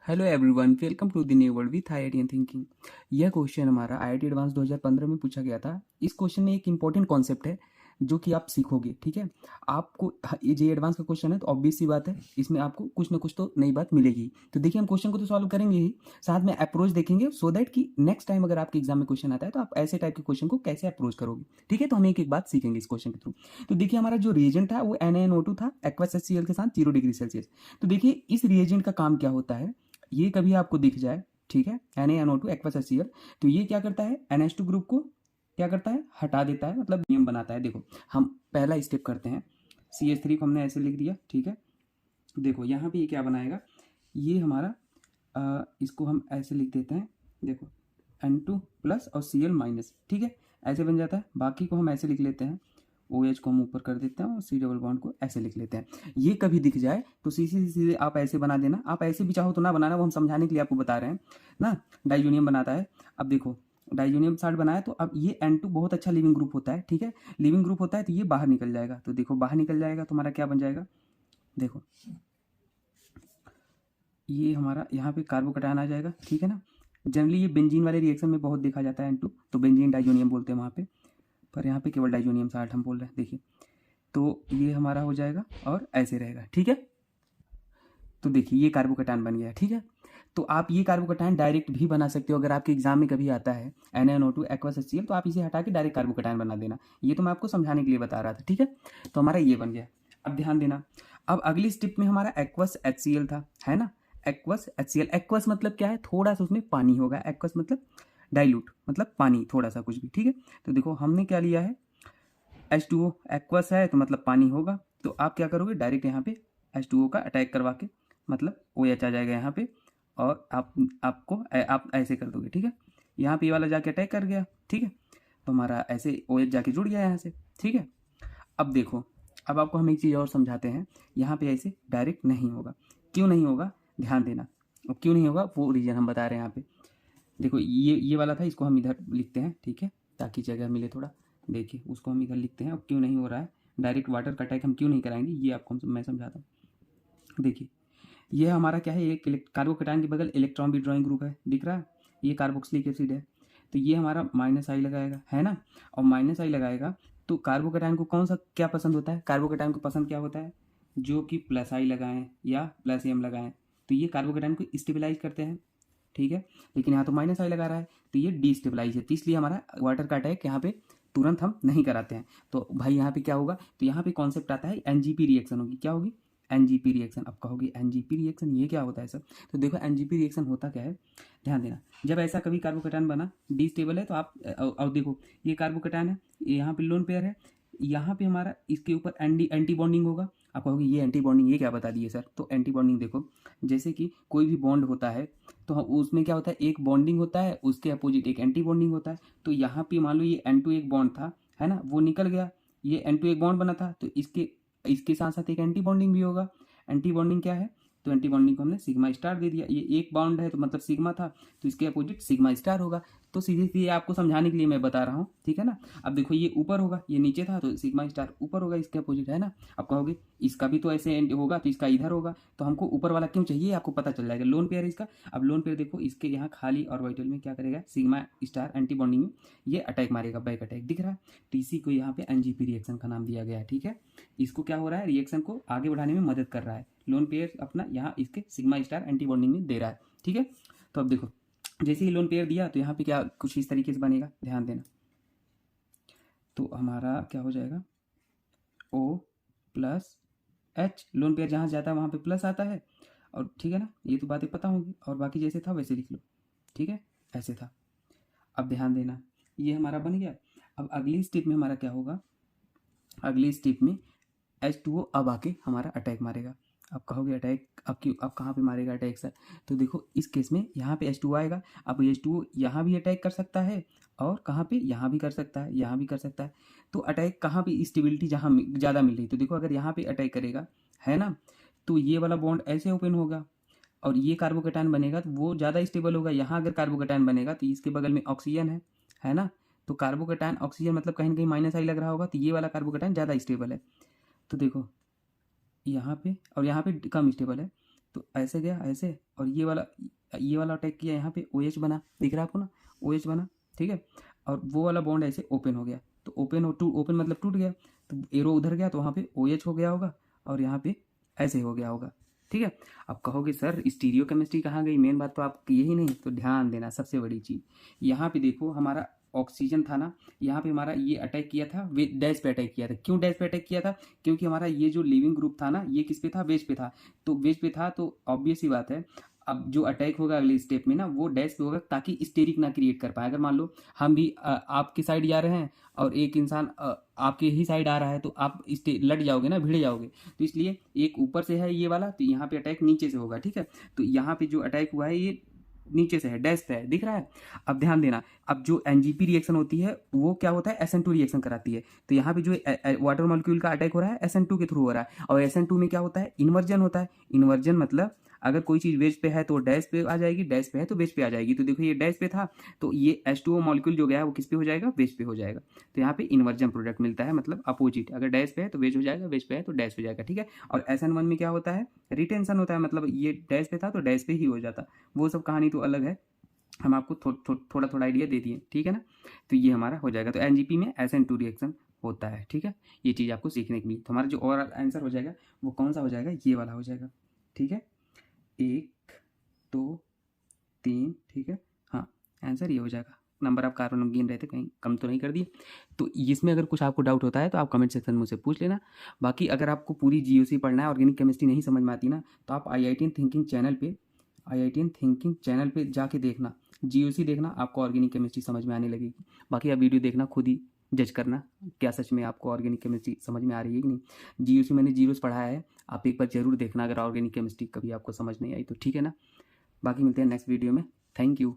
Hello everyone, welcome to the new world with IIT thinking. यह question हमारा IIT advance 2015 में पूछा गया था। इस क्वेश्चन में एक इंपॉर्टेंट कॉन्सेप्ट है जो कि आप सीखोगे। ठीक है, आपको ये जे एडवांस का क्वेश्चन है तो ऑब्वियस सी बात है, इसमें आपको कुछ ना कुछ तो नई बात मिलेगी। तो देखिए, हम क्वेश्चन को तो सॉल्व करेंगे ही, साथ में अप्रोच देखेंगे सो दैट कि नेक्स्ट टाइम अगर आपके एग्जाम में क्वेश्चन आता है तो आप ऐसे टाइप के क्वेश्चन को कैसे अप्रोच करोगे। ठीक है, तो हम एक एक बात सीखेंगे इस क्वेश्चन के थ्रू। तो देखिए, हमारा जो रिएजेंट था वो NaNO2 था एक्वस HCl के साथ 0 डिग्री सेल्सियस। तो देखिए, इस रिएजेंट का काम क्या होता है, ये कभी आपको दिख जाए, ठीक है, NaNO2 एक्वस HCl, तो ये क्या करता है, NH2 ग्रुप को क्या करता है, हटा देता है, मतलब नियम बनाता है। देखो, हम पहला स्टेप करते हैं, CH3 को हमने ऐसे लिख दिया। ठीक है, देखो यहाँ पे ये क्या बनाएगा, ये हमारा इसको हम ऐसे लिख देते हैं। देखो, N2 प्लस और Cl माइनस, ठीक है, ऐसे बन जाता है। बाकी को हम ऐसे लिख लेते हैं, OH को हम ऊपर कर देते हैं और C डबल बॉन्ड को ऐसे लिख लेते हैं। ये कभी दिख जाए तो सीधे सीधे आप ऐसे बना देना। आप ऐसे भी चाहो तो ना बनाना, वो हम समझाने के लिए आपको बता रहे हैं ना। डाइजोनियम बनाता है। अब देखो, डाइजोनियम साल्ट बनाया तो अब ये N2 बहुत अच्छा लिविंग ग्रुप होता है। ठीक है, लिविंग ग्रुप होता है तो ये बाहर निकल जाएगा। तो देखो, बाहर निकल जाएगा तो हमारा क्या बन जाएगा, देखो ये हमारा यहाँ पे कार्बोकटायन आ जाएगा। ठीक है ना, जनरली ये बेंजीन वाले रिएक्शन में बहुत देखा जाता है N2, तो बेंजीन डाइजोनियम बोलते हैं वहाँ पे, पर यहाँ पे केवल डाइजोनियम साल्ट हम बोल रहे हैं। देखिए, तो ये हमारा हो जाएगा और ऐसे रहेगा। ठीक है, तो देखिए ये कार्बोकटायन बन गया। ठीक है, तो आप ये कार्बोकटायन डायरेक्ट भी बना सकते हो। अगर आपके एग्जाम में कभी आता है NaNO2 एक्वस HCl, तो आप इसे हटा के डायरेक्ट कार्बोकटायन बना देना। ये तो मैं आपको समझाने के लिए बता रहा था। ठीक है, तो हमारा ये बन गया। अब ध्यान देना, अब अगली स्टेप में हमारा एक्वस HCl था, है ना। एक्वस HCl, एक्वस मतलब क्या है, थोड़ा सा उसमें पानी होगा। एक्वस मतलब डाइल्यूट, मतलब पानी थोड़ा सा कुछ भी। ठीक है, तो देखो हमने क्या लिया है, H2O, एक्वस है तो मतलब पानी होगा। तो आप क्या करोगे, डायरेक्ट यहाँ पे H2O का अटैक करवा के, मतलब OH आ जाएगा यहाँ पे, और आप ऐसे कर दोगे। ठीक है, यहाँ पे ये वाला जाके अटैक कर गया। ठीक है, तो हमारा ऐसे OH जाके जुड़ गया यहाँ से। ठीक है, अब देखो, अब आपको हम एक चीज़ और समझाते हैं। यहाँ पे ऐसे डायरेक्ट नहीं होगा। क्यों नहीं होगा, ध्यान देना। अब क्यों नहीं होगा वो रीज़न हम बता रहे हैं यहाँ पे। देखो, ये वाला था, इसको हम इधर लिखते हैं। ठीक है, ताकि जगह मिले थोड़ा। देखिए, उसको हम इधर लिखते हैं। अब क्यों नहीं हो रहा है, डायरेक्ट वाटर का अटैक हम क्यों नहीं कराएंगे, ये आपको मैं समझाता हूँ। देखिए, ये हमारा क्या है, एक कार्बोकटायन के बगल इलेक्ट्रॉन विड्रॉइंग ग्रुप है, दिख रहा है, ये कार्बोक्सिलिक एसिड है। तो ये हमारा -I लगाएगा, है ना, और -I लगाएगा तो कार्बोकटायन को कौन सा क्या पसंद होता है, कार्बोकटायन को पसंद क्या होता है, जो कि +I लगाएं या +M लगाएं, तो ये कार्बोकटायन को स्टेबलाइज करते हैं। ठीक है, लेकिन यहाँ तो -I लगा रहा है तो ये डिस्टेबलाइज है, तो इसलिए हमारा वाटर का अटैक यहाँ पे तुरंत हम नहीं कराते हैं। तो भाई यहाँ पे क्या होगा, तो यहाँ पे कॉन्सेप्ट आता है NGP रिएक्शन होगी। क्या होगी, NGP रिएक्शन। अब कहोगे NGP रिएक्शन ये क्या होता है सर, तो देखो NGP रिएक्शन होता क्या है, ध्यान देना। जब ऐसा कभी कार्बोकटायन बना, डिस्टेबल है, तो आप और देखो, ये कार्बोकटायन है, यहाँ पे लोन पेयर है, यहाँ पे हमारा इसके ऊपर एंटी बॉन्डिंग होगा। आप कहोगे ये एंटी बॉन्डिंग ये क्या बता दिए सर, तो एंटी बॉन्डिंग देखो, जैसे कि कोई भी बॉन्ड होता है तो उसमें क्या होता है, एक बॉन्डिंग होता है, उसके अपोजिट एक एंटी बॉन्डिंग होता है। तो यहाँ पे मान लो ये N2 एक बॉन्ड था, है ना, वो निकल गया, ये N2 एक बॉन्ड बना था, तो इसके इसके साथ साथ एक एंटी बॉन्डिंग भी होगा। एंटी बॉन्डिंग क्या है, तो एंटी बॉन्डिंग को हमने सिग्मा स्टार दे दिया। ये एक बॉन्ड है तो मतलब सिग्मा था, तो इसके अपोजिट सिग्मा स्टार होगा। तो सीधे सीधे आपको समझाने के लिए मैं बता रहा हूँ। ठीक है ना, अब देखो ये ऊपर होगा, ये नीचे था, तो सिग्मा स्टार ऊपर होगा इसके अपोजिट, है ना। अब कहोगे इसका भी तो ऐसे एंड होगा तो इसका इधर होगा, तो हमको ऊपर वाला क्यों चाहिए, आपको पता चल जाएगा। लोन पेयर है इसका। अब लोन पेयर देखो, इसके यहाँ खाली ऑर्बिटल में क्या करेगा, सिग्मा स्टार एंटी बॉन्डिंग में ये अटैक मारेगा, बैक अटैक दिख रहा है। तो इसी को यहाँ पे NGP रिएक्शन का नाम दिया गया है। ठीक है, इसको क्या हो रहा है, रिएक्शन को आगे बढ़ाने में मदद कर रहा है। लोन पेयर अपना यहाँ इसके सिग्मा स्टार एंटी बॉन्डिंग में दे रहा है। ठीक है, तो अब देखो, जैसे ही लोन पेयर दिया तो यहाँ पे क्या कुछ इस तरीके से बनेगा, ध्यान देना। तो हमारा क्या हो जाएगा, O+H, लोन पेयर जहाँ जाता है वहाँ पे प्लस आता है। और ठीक है ना, ये तो बातें पता होंगी, और बाकी जैसे था वैसे लिख लो। ठीक है, ऐसे था। अब ध्यान देना, ये हमारा बन गया। अब अगली स्टेप में हमारा क्या होगा, अगली स्टेप में H2O अब आके हमारा अटैक मारेगा। अब कहोगे अटैक अब क्यों, अब कहाँ पे मारेगा अटैक सर, तो देखो इस केस में यहाँ पे H2O आएगा। अब H2O यहाँ भी अटैक कर सकता है, और कहाँ पे, यहाँ भी कर सकता है, यहाँ भी कर सकता है। तो अटैक कहाँ पे, स्टेबिलिटी जहाँ ज़्यादा मिल रही, तो देखो अगर यहाँ पे अटैक करेगा, है ना, तो ये वाला बॉन्ड ऐसे ओपन होगा, और ये कार्बोकटायन बनेगा तो वो ज़्यादा स्टेबल होगा। यहाँ अगर कार्बोकटायन बनेगा तो इसके बगल में ऑक्सीजन है ना, तो कार्बोकटायन ऑक्सीजन मतलब कहीं ना कहीं -I लग रहा होगा, तो ये वाला कार्बोकटायन ज़्यादा स्टेबल है। तो देखो यहाँ पे और यहाँ पे कम स्टेबल है, तो ऐसे गया ऐसे, और ये वाला अटैक किया यहाँ पे, OH बना, दिख रहा है आपको ना, OH बना, ठीक है। और वो वाला बॉन्ड ऐसे ओपन हो गया, तो ओपन मतलब टूट गया, तो एरो उधर गया तो वहाँ पे OH हो गया होगा, और यहाँ पे ऐसे हो गया होगा, ठीक है। अब कहोगे सर स्टीरियो केमिस्ट्री कहाँ गई, मेन बात तो आप यही नहीं, तो ध्यान देना सबसे बड़ी चीज़, यहाँ पे देखो हमारा ऑक्सीजन था ना, यहाँ पे हमारा ये अटैक किया था, वे डैश पे अटैक किया था। क्यों डैश पे अटैक किया था? क्योंकि हमारा ये जो लिविंग ग्रुप था ना, ये किस पे था, बेस पे था। तो बेस पे था तो ऑब्वियस ही बात है, अब जो अटैक होगा अगले स्टेप में ना, वो डैश पे होगा, ताकि स्टेरिक ना क्रिएट कर पाए। अगर मान लो हम भी आपकी साइड जा रहे हैं और एक इंसान आपके ही साइड आ रहा है, तो आप लट जाओगे ना, भिड़ जाओगे। तो इसलिए एक ऊपर से है ये वाला, तो यहाँ पे अटैक नीचे से होगा, ठीक है। तो यहाँ पे जो अटैक हुआ है ये नीचे से है, डैश पे है, दिख रहा है। अब ध्यान देना, अब जो NGP रिएक्शन होती है वो क्या होता है, SN2 रिएक्शन कराती है। तो यहाँ पे जो वाटर मॉलिक्यूल का अटैक हो रहा है SN2 के थ्रू हो रहा है, और SN2 में क्या होता है, इन्वर्जन होता है। इन्वर्जन मतलब अगर कोई चीज़ वेज पे है तो डैश पे आ जाएगी, डैश पे है तो बेस पे आ जाएगी। तो देखो ये डैश पे था, तो ये H2O मॉलिक्यूल जो गया है वो किस पे हो जाएगा, बेस पे हो जाएगा। तो यहाँ पे इन्वर्जन प्रोडक्ट मिलता है, मतलब अपोजिट, अगर डैश पे है तो बेस हो जाएगा, बेस पे है तो डैश हो जाएगा, ठीक है। और SN1 में क्या होता है, रिटेंशन होता है, मतलब ये डैश पे था तो डैश पे ही हो जाता। वो सब कहानी तो अलग है, हम आपको थोड़ा थोड़ा आइडिया दे दिए, ठीक है ना। तो ये हमारा हो जाएगा, तो NGP में SN2 रिएक्शन होता है, ठीक है। ये चीज़ आपको सीखने के लिए, तो हमारा जो ओवरऑल आंसर हो जाएगा वो कौन सा हो जाएगा, ये वाला हो जाएगा, ठीक है। 1 2 3, ठीक है, हाँ आंसर ये हो जाएगा। नंबर आप कार्बन गिन रहे थे, कहीं कम तो नहीं कर दिए। तो इसमें अगर कुछ आपको डाउट होता है तो आप कमेंट सेक्शन में मुझसे पूछ लेना। बाकी अगर आपको पूरी GOC पढ़ना है, ऑर्गेनिक केमिस्ट्री नहीं समझ में आती ना, तो आप IITian थिंकिंग चैनल पे जाके देखना, GOC देखना, आपको ऑर्गेनिक केमिस्ट्री समझ में आने लगेगी। बाकी आप वीडियो देखना, खुद ही जज करना क्या सच में आपको ऑर्गेनिक केमिस्ट्री समझ में आ रही है कि नहीं। GOC मैंने जीरोस पढ़ाया है, आप एक बार जरूर देखना अगर ऑर्गेनिक केमिस्ट्री कभी आपको समझ नहीं आई तो, ठीक है ना। बाकी मिलते हैं नेक्स्ट वीडियो में, थैंक यू।